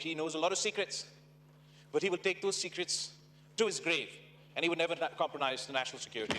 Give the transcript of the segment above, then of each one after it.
he knows a lot of secrets, but he will take those secrets to his grave and he would never compromise the national security.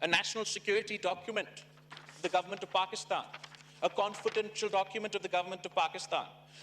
a national security document of the government of Pakistan, a confidential document of the government of Pakistan,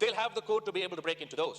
they'll have the code to be able to break into those.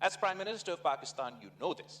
As Prime Minister of Pakistan, you know this.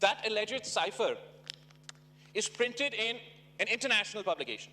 that alleged cipher is printed in an international publication.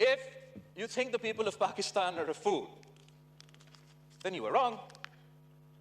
if you think the people of Pakistan are a fool, then you are wrong.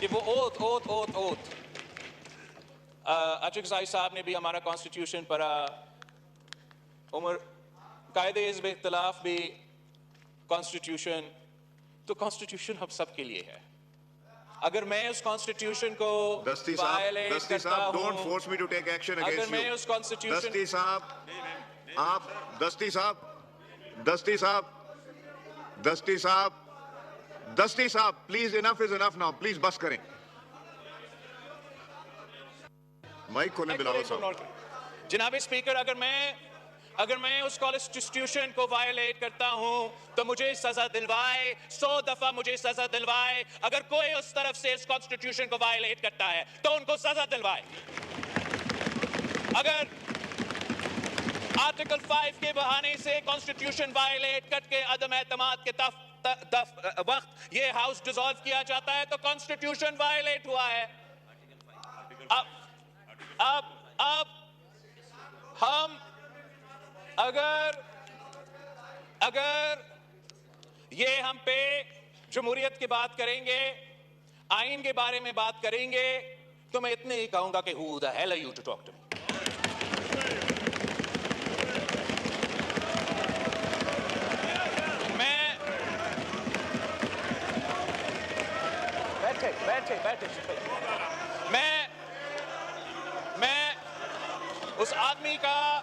کہ وہ اوت اچھا صاحب نے بھی ہمارا constitution پڑھا, عمر قاعدے حزب اختلاف بھی کانسٹیٹیوشن, تو کانسٹیٹیوشن ہم سب کے لیے ہے. اگر میں اس کانسٹیٹیوشن کو وائلیٹ کرتا ہوں, don't force me to take action اگر اگینسٹ میں یو. اس کانسٹیٹیوشن دستی صاحب, آپ دستی صاحب, دستی صاحب, دستی صاحب, دستی صاحب, please enough is enough now, please بس کریں. مائک کھولیں بلاول صاحب. جناب اسپیکر, اگر میں اس کانسٹیٹیوشن کو وائلیٹ کرتا ہوں تو مجھے سزا دلوائے, 100 دفعہ مجھے سزا دلوائے. اگر کوئی اس طرف سے اس کانسٹیٹیوشن کو وائلیٹ کرتا ہے تو ان کو سزا دلوائے. اگر آرٹیکل 5 کے بہانے سے کانسٹیٹیوشن وائلیٹ کر کے عدم اعتماد کے وقت یہ ہاؤس ڈیزالو کیا جاتا ہے تو کانسٹیٹیوشن وائلیٹ ہوا ہے. اب ہم اگر یہ ہم پہ جمہوریت کی بات کریں گے, آئین کے بارے میں بات کریں گے, تو میں اتنے ہی کہوں گا کہ who the hell are you to talk to me. میں اس آدمی کا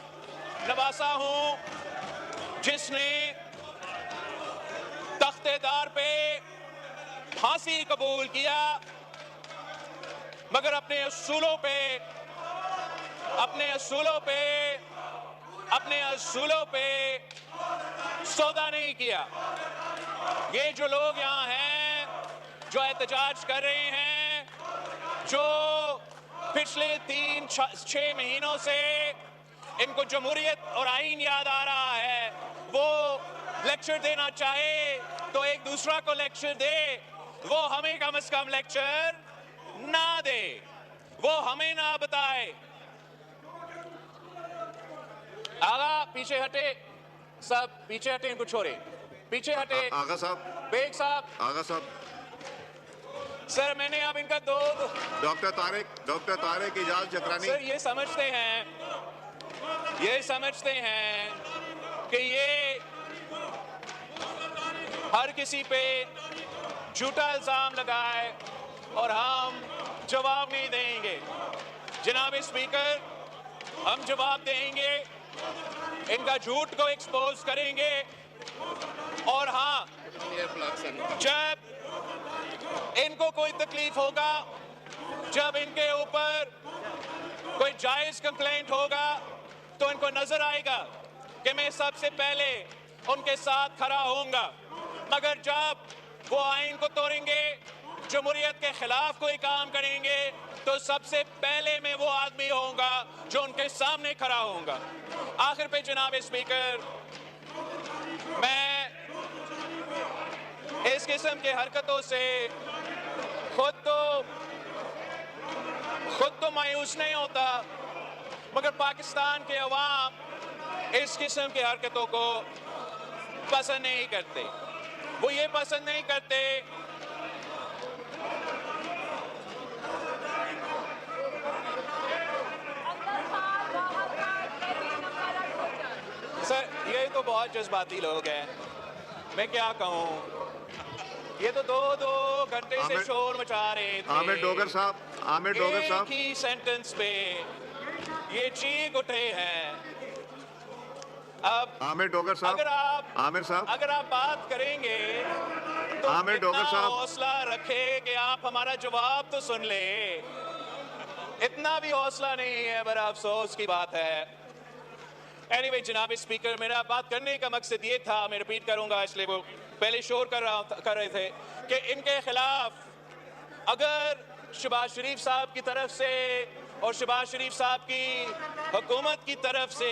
نواسا ہوں جس نے تختے دار پہ پھانسی قبول کیا, مگر اپنے اصولوں پہ سودا نہیں کیا. یہ جو لوگ یہاں ہیں جو احتجاج کر رہے ہیں, جو پچھلے 3-6 مہینوں سے ان کو جمہوریت اور آئین یاد آ رہا ہے, وہ لیکچر دینا چاہے تو ایک دوسرا کو لیکچر دے, وہ ہمیں کم از کم لیکچر نہ دے, وہ ہمیں نہ بتائے. آغا پیچھے ہٹے, سب پیچھے ہٹے, ان کو چھوڑے, پیچھے ہٹے. آغا صاحب, بیگ صاحب, آغا صاحب, سر میں نے اب ان کا ڈاکٹر طارق اجاز چکرانی. سر یہ سمجھتے ہیں کہ یہ ہر کسی پہ جھوٹا الزام لگائے اور ہم جواب نہیں دیں گے. جناب اسپیکر, ہم جواب دیں گے, ان کا جھوٹ کو ایکسپوز کریں گے, اور ہاں جب ان کو کوئی تکلیف ہوگا, جب ان کے اوپر کوئی جائز کمپلینٹ ہوگا تو ان کو نظر آئے گا کہ میں سب سے پہلے ان کے ساتھ کھڑا ہوں گا. مگر جب وہ آئین کو توڑیں گے, جمہوریت کے خلاف کوئی کام کریں گے, تو سب سے پہلے میں وہ آدمی ہوں گا جو ان کے سامنے کھڑا ہوں گا. آخر پہ جناب اسپیکر, میں اس قسم کے حرکتوں سے خود تو مایوس نہیں ہوتا, مگر پاکستان کے عوام اس قسم کی حرکتوں کو پسند نہیں کرتے. وہ یہ پسند نہیں کرتے سر, یہ تو بہت جذباتی لوگ ہیں, میں کیا کہوں, یہ تو 2 گھنٹے سے شور مچا رہے تھے. عامر ڈوگر صاحب, ایک ہی سینٹنس پہ یہ چیخ اٹھے ہیں. اب عامر ڈوگر صاحب, عامر صاحب, اگر آپ بات کریں گے تو عامر ڈوگر اتنا صاحب, حوصلہ رکھے کہ آپ ہمارا جواب تو سن لیں. اتنا بھی حوصلہ نہیں ہے, بڑا افسوس کی بات ہے. اینی جناب اسپیکر, میرا بات کرنے کا مقصد یہ تھا, میں ریپیٹ کروں گا اس لیے وہ پہلے شور کر رہے تھے, کہ ان کے خلاف اگر شہباز شریف صاحب کی طرف سے اور شہباز شریف صاحب کی حکومت کی طرف سے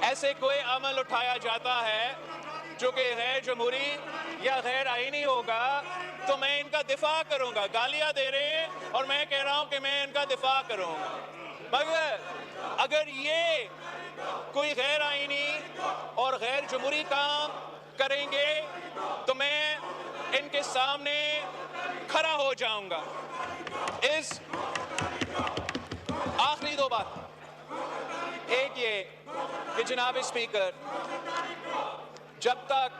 ایسے کوئی عمل اٹھایا جاتا ہے جو کہ غیر جمہوری یا غیر آئینی ہوگا, تو میں ان کا دفاع کروں گا. گالیاں دے رہے ہیں اور میں کہہ رہا ہوں کہ میں ان کا دفاع کروں گا. مگر اگر یہ کوئی غیر آئینی اور غیر جمہوری کام کریں گے تو میں ان کے سامنے کھڑا ہو جاؤں گا. اس آخری دو بات، ایک یہ کہ جناب اسپیکر، جب تک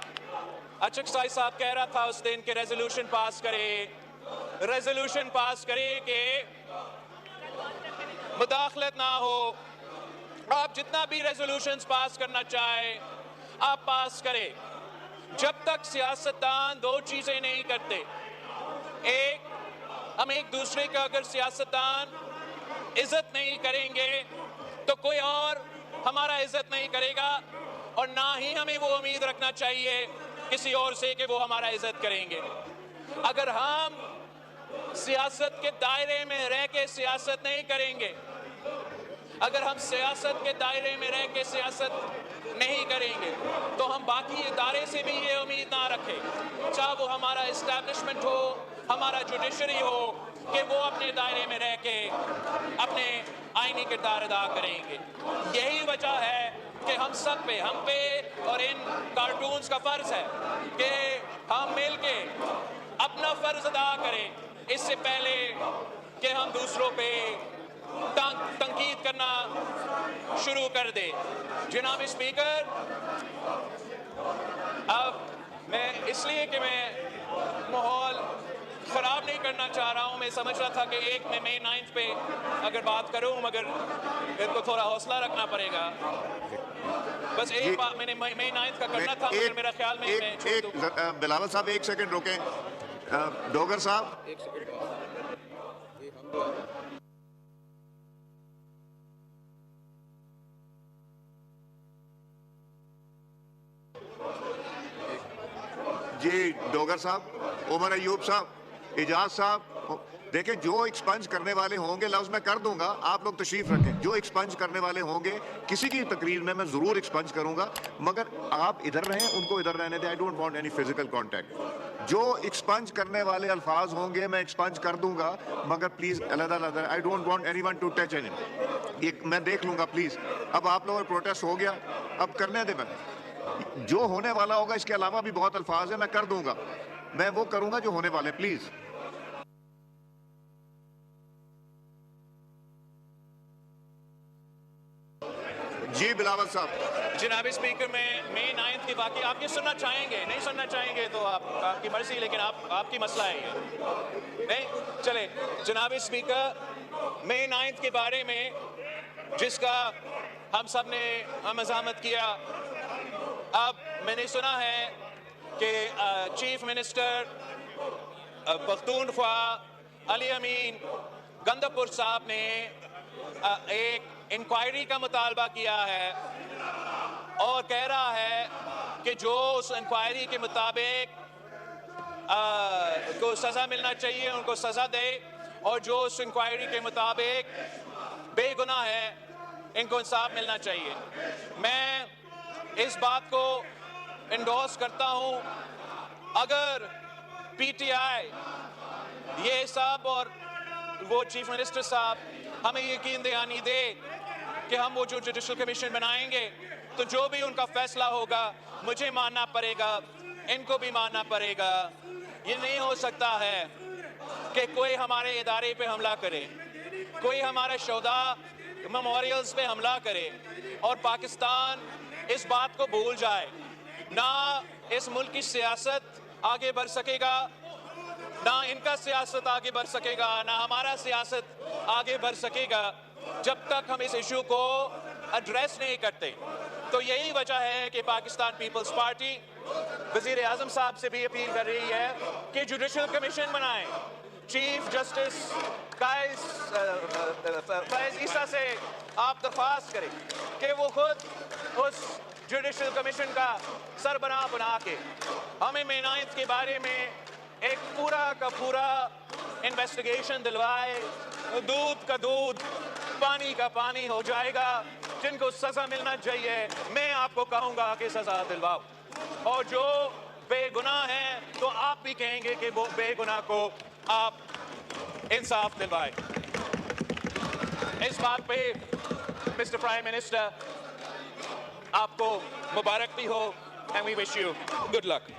اچکسائی صاحب کہہ رہا تھا اس دن کہ ریزولوشن پاس کرے کہ مداخلت نہ ہو، آپ جتنا بھی ریزولوشنز پاس کرنا چاہے آپ پاس کریں. جب تک سیاستدان دو چیزیں نہیں کرتے، ایک، ہم ایک دوسرے کا اگر سیاستدان عزت نہیں کریں گے تو کوئی اور ہمارا عزت نہیں کرے گا، اور نہ ہی ہمیں وہ امید رکھنا چاہیے کسی اور سے کہ وہ ہمارا عزت کریں گے. اگر ہم سیاست کے دائرے میں رہ کے سیاست نہیں کریں گے، اگر ہم سیاست کے دائرے میں رہ کے سیاست نہیں کریں گے تو ہم باقی ادارے سے بھی یہ امید نہ رکھیں، چاہے وہ ہمارا اسٹیبلشمنٹ ہو، ہمارا جوڈیشری ہو، کہ وہ اپنے دائرے میں رہ کے اپنے آئینی کردار ادا کریں گے. یہی وجہ ہے کہ ہم سب پہ، ہم پہ اور ان کارٹونز کا فرض ہے کہ ہم مل کے اپنا فرض ادا کریں اس سے پہلے کہ ہم دوسروں پہ تنقید کرنا شروع کر دیں. جناب اسپیکر، اب میں اس لیے کہ میں ماحول خراب نہیں کرنا چاہ رہا ہوں، میں سمجھ رہا تھا کہ ایک میں مئی 9 پہ اگر بات کروں، مگر ان کو تھوڑا حوصلہ رکھنا پڑے گا. بس ایک بات میں نے مئی 9 کا کرنا تھا، مگر میرا خیال میں چھوڑ دوں. بلاول صاحب ایک سیکنڈ روکیں. ڈوگر صاحب ایک سیکنڈ. جی ڈوگر صاحب، عمر ایوب صاحب، اعجاز صاحب، دیکھیں جو ایکسپنج کرنے والے ہوں گے لفظ میں کر دوں گا، آپ لوگ تشریف رکھیں. جو ایکسپنج کرنے والے ہوں گے کسی کی تقریر میں ضرور ایکسپنج کروں گا، مگر آپ ادھر رہیں، ان کو ادھر رہنے دیں. آئی don't want any physical contact. جو ایکسپنج کرنے والے الفاظ ہوں گے میں ایکسپنج کر دوں گا، مگر پلیز علیحدہ علیحدہ. I don't want anyone to touch any. یہ میں دیکھ لوں گا پلیز. اب آپ لوگوں کا پروٹیسٹ ہو گیا، اب کرنے دیں. میں جو ہونے والا ہوگا، اس کے علاوہ بھی بہت الفاظ ہیں، میں کر دوں گا. میں وہ کروں گا جو ہونے والے. پلیز. جی بلاول صاحب. جناب اسپیکر، میں مئی 9 کی باقی آپ یہ سننا چاہیں گے، نہیں سننا چاہیں گے تو آپ کی مرضی، لیکن آپ کی مسئلہ ہے یہ. نہیں چلے. جناب اسپیکر، مئی 9 کے بارے میں جس کا ہم سب نے مذاکرات کیا، اب میں نے سنا ہے کہ چیف منسٹر پختونخوا علی امین گندپور صاحب نے ایک انکوائری کا مطالبہ کیا ہے اور کہہ رہا ہے کہ جو اس انکوائری کے مطابق کو سزا ملنا چاہیے ان کو سزا دے، اور جو اس انکوائری کے مطابق بے گناہ ہے ان کو انصاف ملنا چاہیے. میں اس بات کو انڈورس کرتا ہوں. اگر پی ٹی آئی یہ صاحب اور وہ چیف منسٹر صاحب ہمیں یقین دہانی دے کہ ہم وہ جو جوڈیشل کمیشن بنائیں گے تو جو بھی ان کا فیصلہ ہوگا مجھے ماننا پڑے گا، ان کو بھی ماننا پڑے گا. یہ نہیں ہو سکتا ہے کہ کوئی ہمارے ادارے پہ حملہ کرے، کوئی ہمارے شہداء میموریلز پہ حملہ کرے اور پاکستان اس بات کو بھول جائے. نہ اس ملک کی سیاست آگے بڑھ سکے گا، نہ ان کا سیاست آگے بڑھ سکے گا، نہ ہمارا سیاست آگے بڑھ سکے گا جب تک ہم اس ایشو کو ایڈریس نہیں کرتے. تو یہی وجہ ہے کہ پاکستان پیپلز پارٹی وزیر اعظم صاحب سے بھی اپیل کر رہی ہے کہ جوڈیشل کمیشن بنائیں. چیف جسٹس فیض عیسیٰ سے آپ درخواست کریں کہ وہ خود اس جوڈیشل کمیشن کا سربراہ بنا کے ہمیں مئی 9 کے بارے میں ایک پورا کا پورا انویسٹیگیشن دلوائے. دودھ کا دودھ، پانی کا پانی ہو جائے گا. جن کو سزا ملنا چاہیے میں آپ کو کہوں گا کہ سزا دلواؤ، اور جو بے گناہ ہیں تو آپ بھی کہیں گے کہ وہ بے گناہ کو آپ انصاف دلوائیں. اس بات پہ مسٹر پرائم منسٹر آپ کو مبارک بھی ہو، and we wish you good luck.